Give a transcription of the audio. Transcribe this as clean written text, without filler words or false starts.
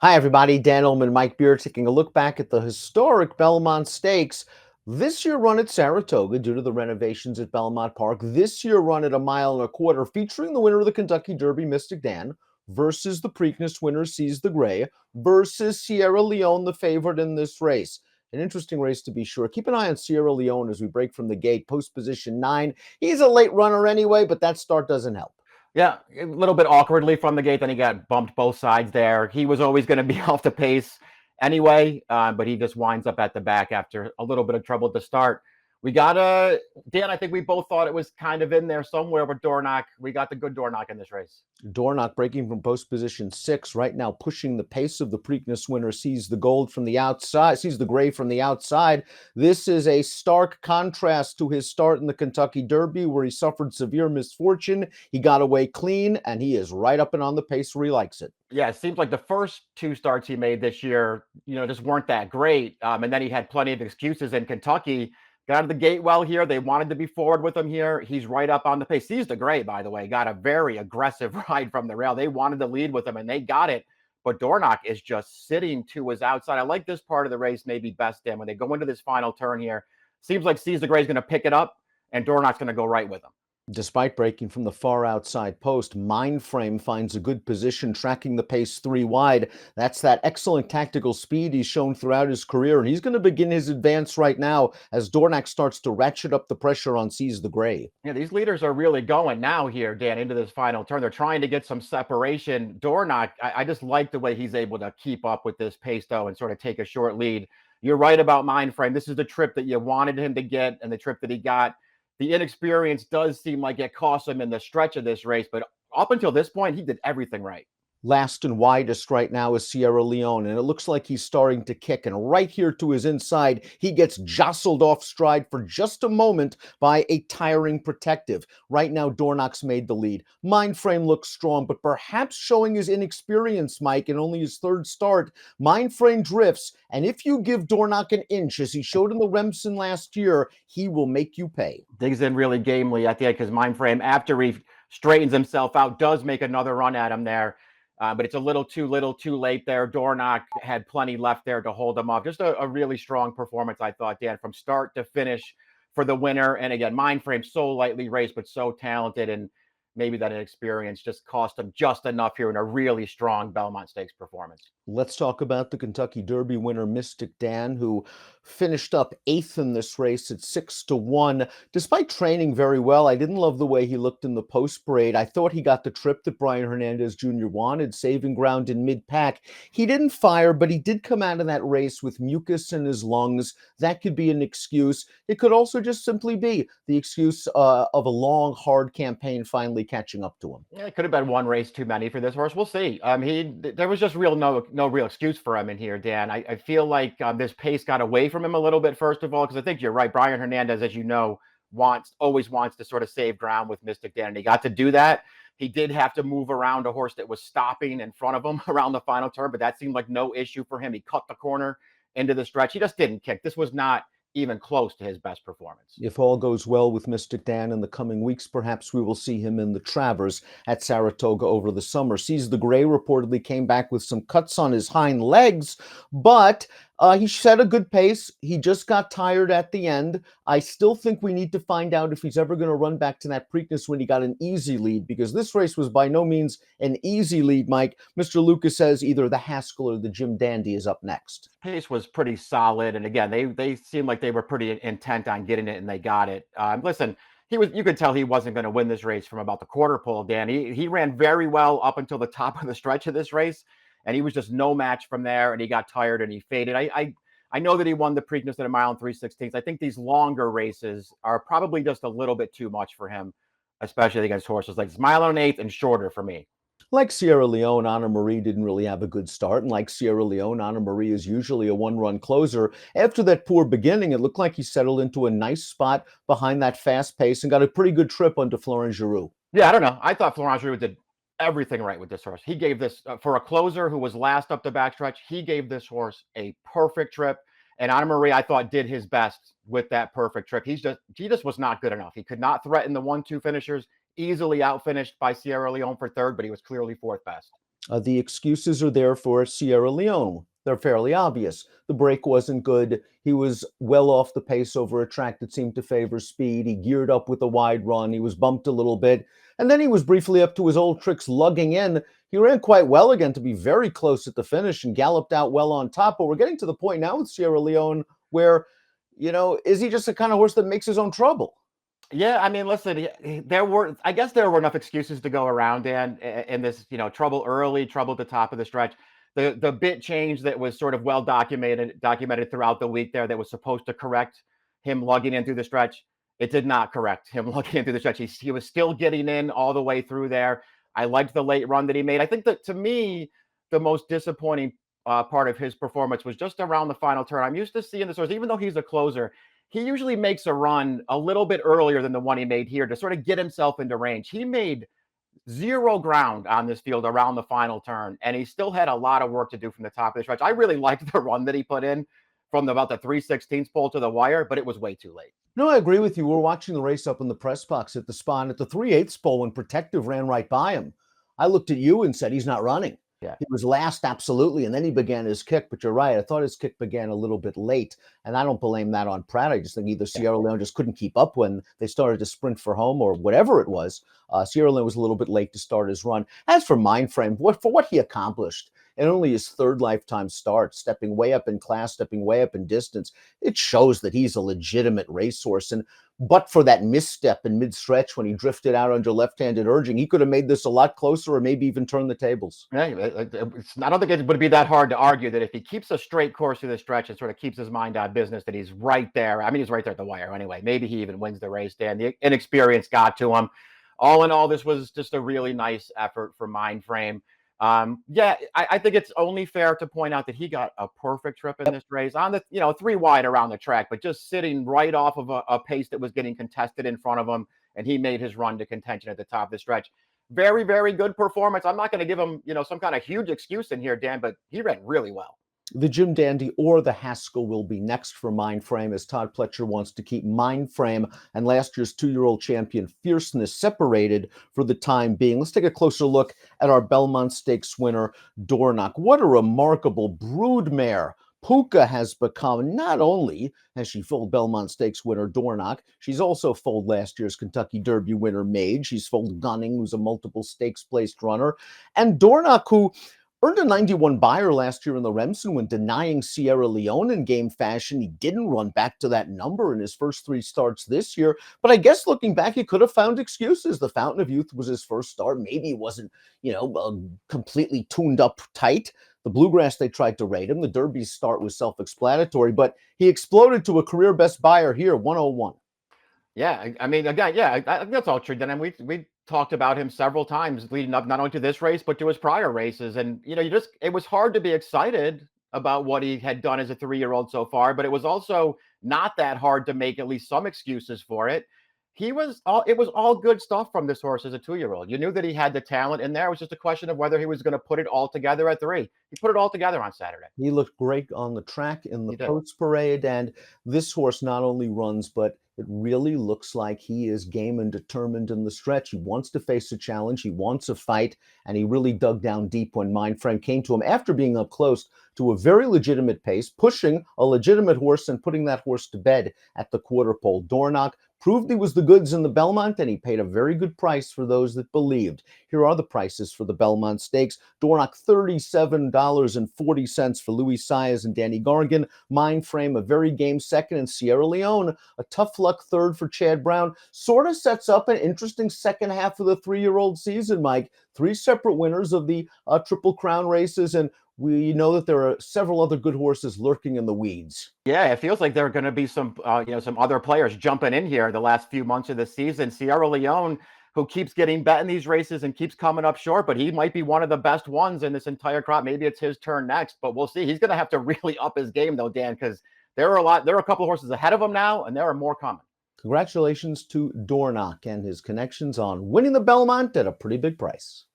Hi, everybody. Dan Illman, Mike Beer, taking a look back at the historic Belmont Stakes. This year run at Saratoga due to the renovations at Belmont Park. This year run at a mile and a quarter, featuring the winner of the Kentucky Derby, Mystic Dan, versus the Preakness winner, Seize the Gray, versus Sierra Leone, the favorite in this race. An interesting race to be sure. Keep an eye on Sierra Leone as we break from the gate, post position 9. He's a late runner anyway, but that start doesn't help. Yeah, a little bit awkwardly from the gate. Then he got bumped both sides there. He was always going to be off the pace anyway, but he just winds up at the back after a little bit of trouble at the start. We got Dan, I think we both thought it was kind of in there somewhere with Dornock. We got the good Dornock in this race. Dornock breaking from post position 6, right now pushing the pace of the Preakness winner, sees the gold from the outside, sees the gray from the outside. This is a stark contrast to his start in the Kentucky Derby, where he suffered severe misfortune. He got away clean, and he is right up and on the pace where he likes it. Yeah, it seems like the first two starts he made this year, just weren't that great. And then he had plenty of excuses in Kentucky. Got out of the gate well here. They wanted to be forward with him here. He's right up on the pace. Sees the Gray, by the way, got a very aggressive ride from the rail. They wanted to lead with him, and they got it. But Dornock is just sitting to his outside. I like this part of the race maybe best, Dan, when they go into this final turn here. Seems like Sees the Gray is going to pick it up, and Dornock's going to go right with him. Despite breaking from the far outside post, Mindframe finds a good position, tracking the pace 3 wide. That's that excellent tactical speed he's shown throughout his career, and he's going to begin his advance right now as Dornock starts to ratchet up the pressure on Seize the Gray. Yeah, these leaders are really going now here, Dan, into this final turn. They're trying to get some separation. Dornock, I just like the way he's able to keep up with this pace, though, and sort of take a short lead. You're right about Mindframe. This is the trip that you wanted him to get and the trip that he got. The inexperience does seem like it cost him in the stretch of this race, but up until this point, he did everything right. Last and widest right now is Sierra Leone, and it looks like he's starting to kick. And right here to his inside, he gets jostled off stride for just a moment by a tiring Protective. Right now, Dornock's made the lead. Mindframe looks strong, but perhaps showing his inexperience, Mike, in only his third start. Mindframe drifts, and if you give Dornock an inch, as he showed in the Remsen last year, he will make you pay. Digs in really gamely at the end because Mindframe, after he straightens himself out, does make another run at him there. But it's a little too late there. Dornock had plenty left there to hold him off. Just a really strong performance, I thought, Dan, from start to finish for the winner. And again, Mindframe so lightly raced, but so talented. And maybe that inexperience just cost him just enough here in a really strong Belmont Stakes performance. Let's talk about the Kentucky Derby winner, Mystic Dan, who finished up 8th in this race at 6-1. Despite training very well, I didn't love the way he looked in the post parade. I thought he got the trip that Brian Hernandez Jr. wanted, saving ground in mid-pack. He didn't fire, but he did come out of that race with mucus in his lungs. That could be an excuse. It could also just simply be the excuse of a long, hard campaign finally catching up to him. Yeah, it could have been one race too many for this horse. We'll see. There was just no real excuse for him in here, Dan. I feel like this pace got away from him a little bit, first of all, because I think you're right. Brian Hernandez, as you know, always wants to sort of save ground with Mystic Dan, and he got to do that. He did have to move around a horse that was stopping in front of him around the final turn, but that seemed like no issue for him. He cut the corner into the stretch. He just didn't kick. This was not even close to his best performance. If all goes well with Mystic Dan in the coming weeks, perhaps we will see him in the Travers at Saratoga over the summer. Seize the Gray reportedly came back with some cuts on his hind legs, but he set a good pace. He just got tired at the end. I still think we need to find out if he's ever going to run back to that Preakness when he got an easy lead, because this race was by no means an easy lead, Mike. Mr. Lucas says either the Haskell or the Jim Dandy is up next. Pace was pretty solid, and again, they seemed like they were pretty intent on getting it, and they got it. Listen, you could tell he wasn't going to win this race from about the quarter pole, Dan. He ran very well up until the top of the stretch of this race, and he was just no match from there, and he got tired and he faded. I know that he won the Preakness at 1 3/16. I think these longer races are probably just a little bit too much for him, especially against horses like 1 1/8 and shorter for me. Like Sierra Leone, Anna Marie didn't really have a good start. And like Sierra Leone, Anna Marie is usually a one-run closer. After that poor beginning, it looked like he settled into a nice spot behind that fast pace and got a pretty good trip onto Florent Geroux. Yeah, I don't know. I thought Florent Geroux did everything right with this horse. He gave this, for a closer who was last up the backstretch, he gave this horse a perfect trip. And Anna Marie, I thought, did his best with that perfect trip. He just was not good enough. He could not threaten the 1-2 finishers. Easily outfinished by Sierra Leone for third, but he was clearly fourth best. The excuses are there for Sierra Leone. They're fairly obvious. The break wasn't good. He was well off the pace over a track that seemed to favor speed. He geared up with a wide run. He was bumped a little bit. And then he was briefly up to his old tricks, lugging in. He ran quite well again to be very close at the finish and galloped out well on top. But we're getting to the point now with Sierra Leone where, is he just the kind of horse that makes his own trouble? Yeah, I mean, listen, I guess there were enough excuses to go around, Dan, in this, trouble early, trouble at the top of the stretch. The bit change that was sort of well documented throughout the week there that was supposed to correct him lugging in through the stretch. It did not correct him lugging in through the stretch. He was still getting in all the way through there. I liked the late run that he made. I think that, to me, the most disappointing part of his performance was just around the final turn. I'm used to seeing the source, even though he's a closer, he usually makes a run a little bit earlier than the one he made here to sort of get himself into range. He made zero ground on this field around the final turn, and he still had a lot of work to do from the top of the stretch. I really liked the run that he put in from about the 3/16 pole to the wire, but it was way too late. No, I agree with you. We're watching the race up in the press box at the spot at the 3/8 pole when Protective ran right by him. I looked at you and said, he's not running. Yeah. He was last, absolutely. And then he began his kick. But you're right. I thought his kick began a little bit late. And I don't blame that on Pratt. I just think either Sierra Leone just couldn't keep up when they started to sprint for home or whatever it was. Sierra Leone was a little bit late to start his run. As for Mindframe, for what he accomplished, and only his third lifetime start, stepping way up in class, stepping way up in distance, it shows that he's a legitimate racehorse. And but for that misstep in mid-stretch when he drifted out under left-handed urging, he could have made this a lot closer or maybe even turned the tables. Yeah, I don't think it would be that hard to argue that if he keeps a straight course through the stretch and sort of keeps his mind on business, that he's right there. I mean, he's right there at the wire anyway. Maybe he even wins the race, Dan. The inexperience got to him. All in all, this was just a really nice effort for Mindframe. I think it's only fair to point out that he got a perfect trip in this race on the, 3 wide around the track, but just sitting right off of a pace that was getting contested in front of him, and he made his run to contention at the top of the stretch. Very, very good performance. I'm not going to give him, some kind of huge excuse in here, Dan, but he ran really well. The Jim Dandy or the Haskell will be next for Mindframe, as Todd Pletcher wants to keep Mindframe and last year's 2-year-old champion Fierceness separated for the time being. Let's take a closer look at our Belmont Stakes winner, Dornoch. What a remarkable broodmare Puka has become. Not only has she foaled Belmont Stakes winner Dornoch, she's also foaled last year's Kentucky Derby winner Mage. She's foaled Gunning, who's a multiple stakes placed runner. And Dornoch, who earned a 91 buyer last year in the Remsen when denying Sierra Leone in game fashion. He didn't run back to that number in his first 3 starts this year. But I guess looking back, he could have found excuses. The Fountain of Youth was his first start. Maybe he wasn't, completely tuned up tight. The Bluegrass, they tried to rate him. The Derby's start was self-explanatory, but he exploded to a career best buyer here, 101. Yeah, I mean, again, I think that's all true. And we talked about him several times leading up, not only to this race, but to his prior races. And, it was hard to be excited about what he had done as a 3-year-old so far, but it was also not that hard to make at least some excuses for it. It was all good stuff from this horse as a 2-year-old. You knew that he had the talent in there. It was just a question of whether he was going to put it all together at 3. He put it all together on Saturday. He looked great on the track in the post parade. And this horse not only runs, but it really looks like he is game and determined in the stretch. He wants to face a challenge. He wants a fight. And he really dug down deep when Mindframe came to him after being up close to a very legitimate pace, pushing a legitimate horse and putting that horse to bed at the quarter pole. Dornoch proved he was the goods in the Belmont, and he paid a very good price for those that believed. Here are the prices for the Belmont Stakes. Dornoch, $37.40 for Louis Saez and Danny Gargan. Mindframe, a very game second, and Sierra Leone, a tough luck third for Chad Brown. Sort of sets up an interesting second half of the 3-year-old season, Mike. 3 separate winners of the Triple Crown races, and we know that there are several other good horses lurking in the weeds. Yeah, it feels like there are going to be some other players jumping in here the last few months of the season. Sierra Leone, who keeps getting bet in these races and keeps coming up short, but he might be one of the best ones in this entire crop. Maybe it's his turn next, but we'll see. He's going to have to really up his game though, Dan, because there are a couple of horses ahead of him now, and there are more coming. Congratulations to Dornoch and his connections on winning the Belmont at a pretty big price.